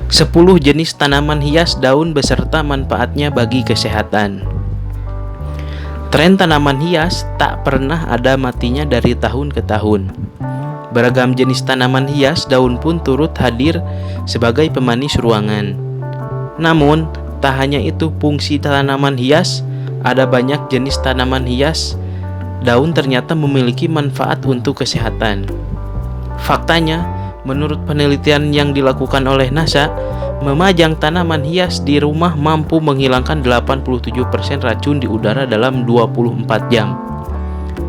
10 jenis tanaman hias daun beserta manfaatnya bagi kesehatan. Tren tanaman hias tak pernah ada matinya dari tahun ke tahun. Beragam jenis tanaman hias daun pun turut hadir sebagai pemanis ruangan. Namun, tak hanya itu fungsi tanaman hias, ada banyak jenis tanaman hias daun ternyata memiliki manfaat untuk kesehatan. Faktanya, menurut penelitian yang dilakukan oleh NASA, memajang tanaman hias di rumah mampu menghilangkan 87% racun di udara dalam 24 jam.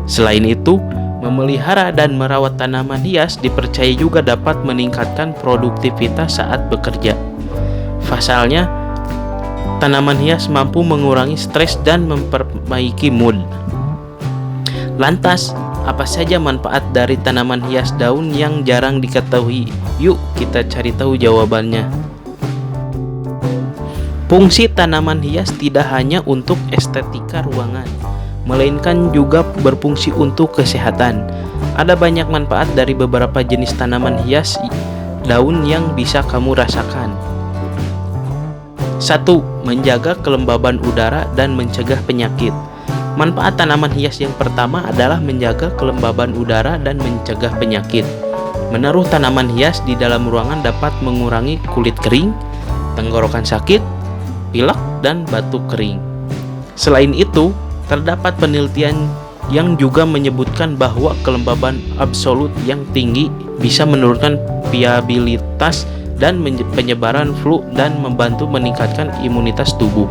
Selain itu, memelihara dan merawat tanaman hias dipercaya juga dapat meningkatkan produktivitas saat bekerja. Pasalnya, tanaman hias mampu mengurangi stres dan memperbaiki mood. Lantas, apa saja manfaat dari tanaman hias daun yang jarang diketahui? Yuk kita cari tahu jawabannya. Fungsi tanaman hias tidak hanya untuk estetika ruangan, melainkan juga berfungsi untuk kesehatan. Ada banyak manfaat dari beberapa jenis tanaman hias daun yang bisa kamu rasakan. 1. Menjaga kelembaban udara dan mencegah penyakit. Manfaat tanaman hias yang pertama adalah menjaga kelembaban udara dan mencegah penyakit. Menaruh tanaman hias di dalam ruangan dapat mengurangi kulit kering, tenggorokan sakit, pilek, dan batuk kering. Selain itu, terdapat penelitian yang juga menyebutkan bahwa kelembaban absolut yang tinggi bisa menurunkan viabilitas dan penyebaran flu dan membantu meningkatkan imunitas tubuh.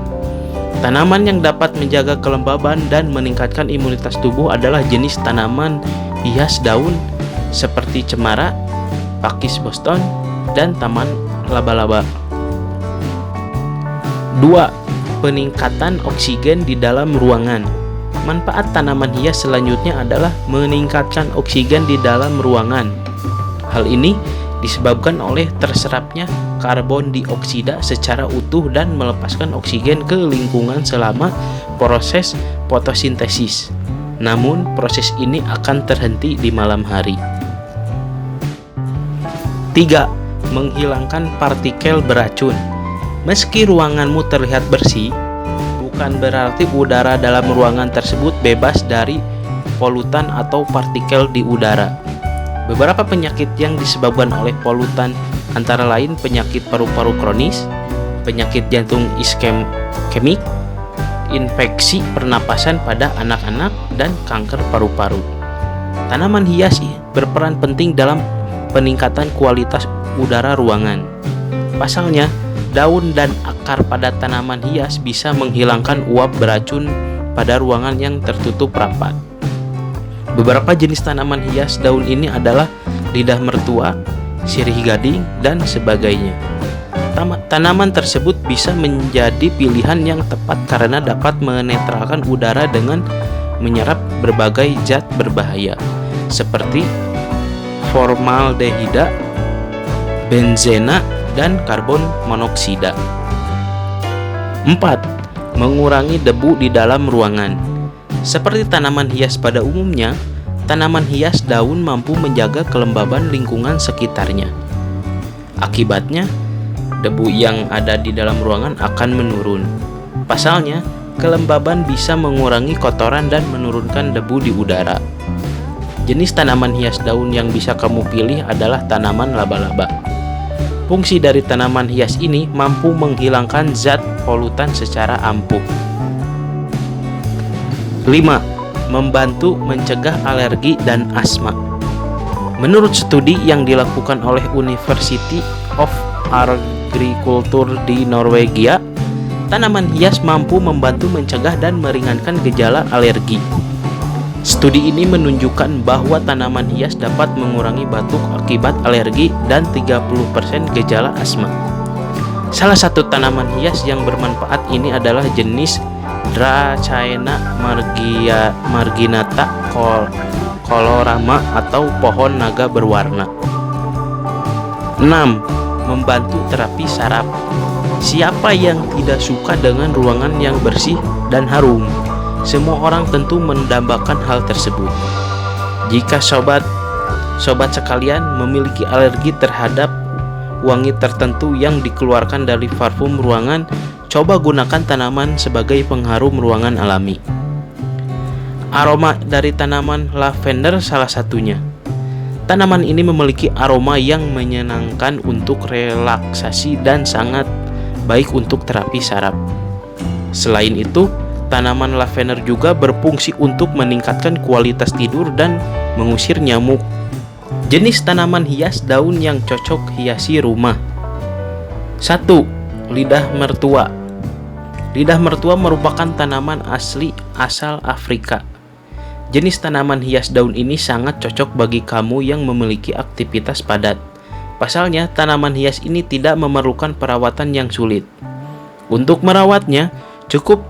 Tanaman yang dapat menjaga kelembaban dan meningkatkan imunitas tubuh adalah jenis tanaman hias daun seperti cemara, pakis Boston, dan taman laba-laba. 2. Peningkatan oksigen di dalam ruangan. Manfaat tanaman hias selanjutnya adalah meningkatkan oksigen di dalam ruangan. Hal ini disebabkan oleh terserapnya karbon dioksida secara utuh dan melepaskan oksigen ke lingkungan selama proses fotosintesis. Namun, proses ini akan terhenti di malam hari. 3. Menghilangkan partikel beracun. Meski ruanganmu terlihat bersih, bukan berarti udara dalam ruangan tersebut bebas dari polutan atau partikel di udara. Beberapa penyakit yang disebabkan oleh polutan antara lain penyakit paru-paru kronis, penyakit jantung iskemik, infeksi pernapasan pada anak-anak, dan kanker paru-paru. Tanaman hias berperan penting dalam peningkatan kualitas udara ruangan. Pasalnya, daun dan akar pada tanaman hias bisa menghilangkan uap beracun pada ruangan yang tertutup rapat. Beberapa jenis tanaman hias daun ini adalah lidah mertua, sirih gading, dan sebagainya. Tanaman tersebut bisa menjadi pilihan yang tepat karena dapat menetralkan udara dengan menyerap berbagai zat berbahaya seperti formaldehida, benzena, dan karbon monoksida. 4. Mengurangi debu di dalam ruangan. Seperti tanaman hias pada umumnya, tanaman hias daun mampu menjaga kelembaban lingkungan sekitarnya. Akibatnya, debu yang ada di dalam ruangan akan menurun. Pasalnya, kelembaban bisa mengurangi kotoran dan menurunkan debu di udara. Jenis tanaman hias daun yang bisa kamu pilih adalah tanaman laba-laba. Fungsi dari tanaman hias ini mampu menghilangkan zat polutan secara ampuh. 5. Membantu mencegah alergi dan asma. Menurut studi yang dilakukan oleh University of Agriculture di Norwegia, tanaman hias mampu membantu mencegah dan meringankan gejala alergi. Studi ini menunjukkan bahwa tanaman hias dapat mengurangi batuk akibat alergi dan 30% gejala asma. Salah satu tanaman hias yang bermanfaat ini adalah jenis Dracaena marginata colorama atau pohon naga berwarna. 6. Membantu terapi saraf. Siapa yang tidak suka dengan ruangan yang bersih dan harum? Semua orang tentu mendambakan hal tersebut. Jika sobat sekalian memiliki alergi terhadap wangi tertentu yang dikeluarkan dari parfum ruangan, coba gunakan tanaman sebagai pengharum ruangan alami. Aroma dari tanaman lavender salah satunya. Tanaman ini memiliki aroma yang menyenangkan untuk relaksasi dan sangat baik untuk terapi saraf. Selain itu, tanaman lavender juga berfungsi untuk meningkatkan kualitas tidur dan mengusir nyamuk. Jenis tanaman hias daun yang cocok hiasi rumah. 1. Lidah mertua. Lidah mertua merupakan tanaman asli asal Afrika. Jenis tanaman hias daun ini sangat cocok bagi kamu yang memiliki aktivitas padat. Pasalnya, tanaman hias ini tidak memerlukan perawatan yang sulit. Untuk merawatnya, cukup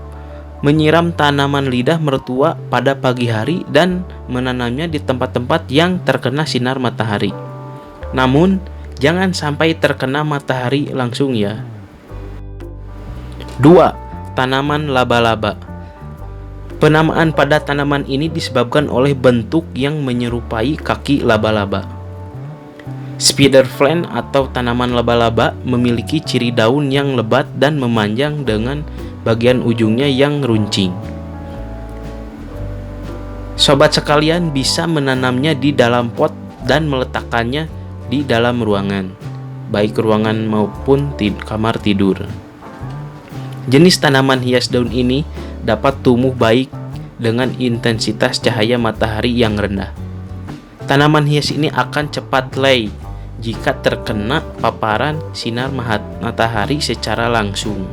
menyiram tanaman lidah mertua pada pagi hari dan menanamnya di tempat-tempat yang terkena sinar matahari. Namun, jangan sampai terkena matahari langsung ya. 2. Tanaman laba-laba. Penamaan pada tanaman ini disebabkan oleh bentuk yang menyerupai kaki laba-laba. Spider plant atau tanaman laba-laba memiliki ciri daun yang lebat dan memanjang dengan bagian ujungnya yang runcing. Sobat sekalian bisa menanamnya di dalam pot dan meletakkannya di dalam ruangan, baik ruangan maupun kamar tidur. Jenis tanaman hias daun ini dapat tumbuh baik dengan intensitas cahaya matahari yang rendah. Tanaman hias ini akan cepat lay jika terkena paparan sinar matahari secara langsung.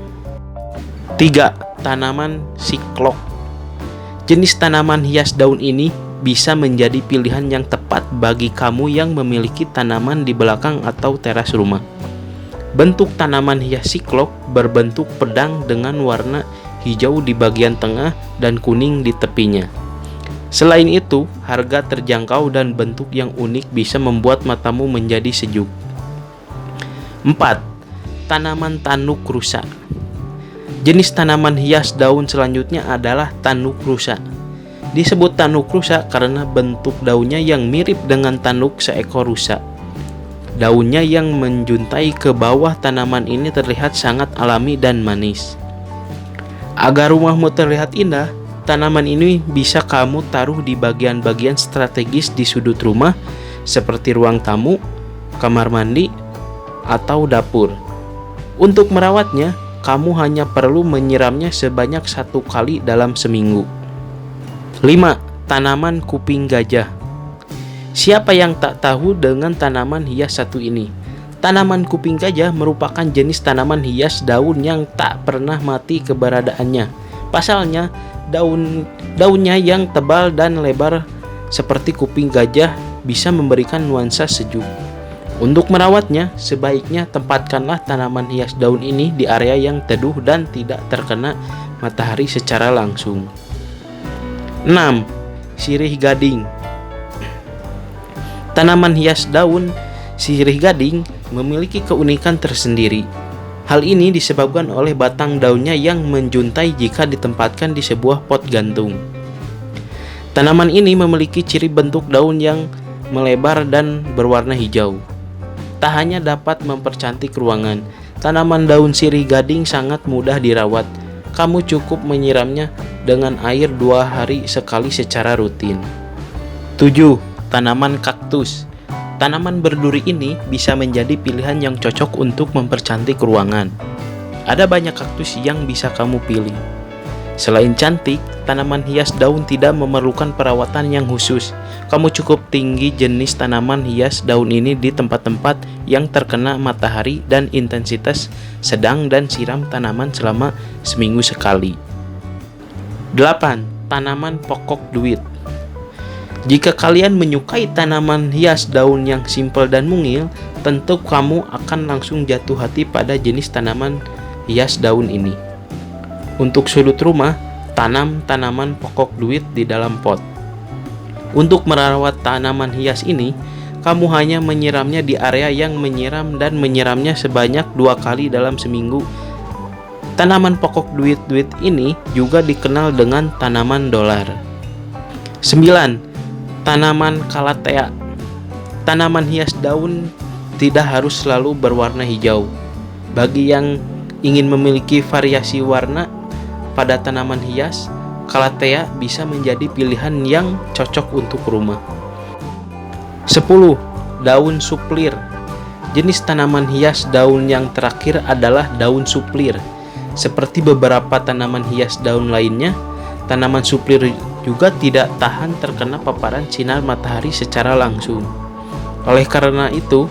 3. Tanaman siklok. Jenis tanaman hias daun ini bisa menjadi pilihan yang tepat bagi kamu yang memiliki tanaman di belakang atau teras rumah. Bentuk tanaman hias siklok berbentuk pedang dengan warna hijau di bagian tengah dan kuning di tepinya. Selain itu, harga terjangkau dan bentuk yang unik bisa membuat matamu menjadi sejuk. 4. Tanaman tanduk rusa. Jenis tanaman hias daun selanjutnya adalah tanduk rusa. Disebut tanduk rusa karena bentuk daunnya yang mirip dengan tanduk seekor rusa. Daunnya yang menjuntai ke bawah tanaman ini terlihat sangat alami dan manis. Agar rumahmu terlihat indah, tanaman ini bisa kamu taruh di bagian-bagian strategis di sudut rumah seperti ruang tamu, kamar mandi, atau dapur. Untuk merawatnya, kamu hanya perlu menyiramnya sebanyak 1 kali dalam seminggu. 5. Tanaman kuping gajah. Siapa yang tak tahu dengan tanaman hias satu ini? Tanaman kuping gajah merupakan jenis tanaman hias daun yang tak pernah mati keberadaannya. Pasalnya, daunnya yang tebal dan lebar seperti kuping gajah bisa memberikan nuansa sejuk. Untuk merawatnya, sebaiknya tempatkanlah tanaman hias daun ini di area yang teduh dan tidak terkena matahari secara langsung. 6. Sirih gading. Tanaman hias daun sirih gading memiliki keunikan tersendiri. Hal ini disebabkan oleh batang daunnya yang menjuntai jika ditempatkan di sebuah pot gantung. Tanaman ini memiliki ciri bentuk daun yang melebar dan berwarna hijau. Tak hanya dapat mempercantik ruangan, tanaman daun sirih gading sangat mudah dirawat. Kamu cukup menyiramnya dengan air 2 hari sekali secara rutin. 7. Tanaman kaktus. Tanaman berduri ini bisa menjadi pilihan yang cocok untuk mempercantik ruangan. Ada banyak kaktus yang bisa kamu pilih. Selain cantik, tanaman hias daun tidak memerlukan perawatan yang khusus. Kamu cukup tinggi jenis tanaman hias daun ini di tempat-tempat yang terkena matahari dan intensitas sedang dan siram tanaman selama seminggu sekali. 8. Tanaman pokok duit. Jika kalian menyukai tanaman hias daun yang simpel dan mungil, tentu kamu akan langsung jatuh hati pada jenis tanaman hias daun ini. Untuk sudut rumah, tanam tanaman pokok duit di dalam pot. Untuk merawat tanaman hias ini, kamu hanya menyiramnya di area yang menyiram dan menyiramnya sebanyak 2 kali dalam seminggu. Tanaman pokok duit ini juga dikenal dengan tanaman dolar. 9. Tanaman calathea. Tanaman hias daun tidak harus selalu berwarna hijau. Bagi yang ingin memiliki variasi warna pada tanaman hias, Calathea bisa menjadi pilihan yang cocok untuk rumah. 10. Daun suplir. Jenis tanaman hias daun yang terakhir adalah daun suplir. Seperti beberapa tanaman hias daun lainnya, tanaman suplir juga tidak tahan terkena paparan sinar matahari secara langsung. Oleh karena itu,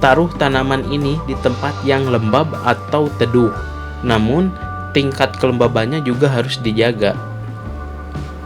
taruh tanaman ini di tempat yang lembab atau teduh. Namun, tingkat kelembabannya juga harus dijaga.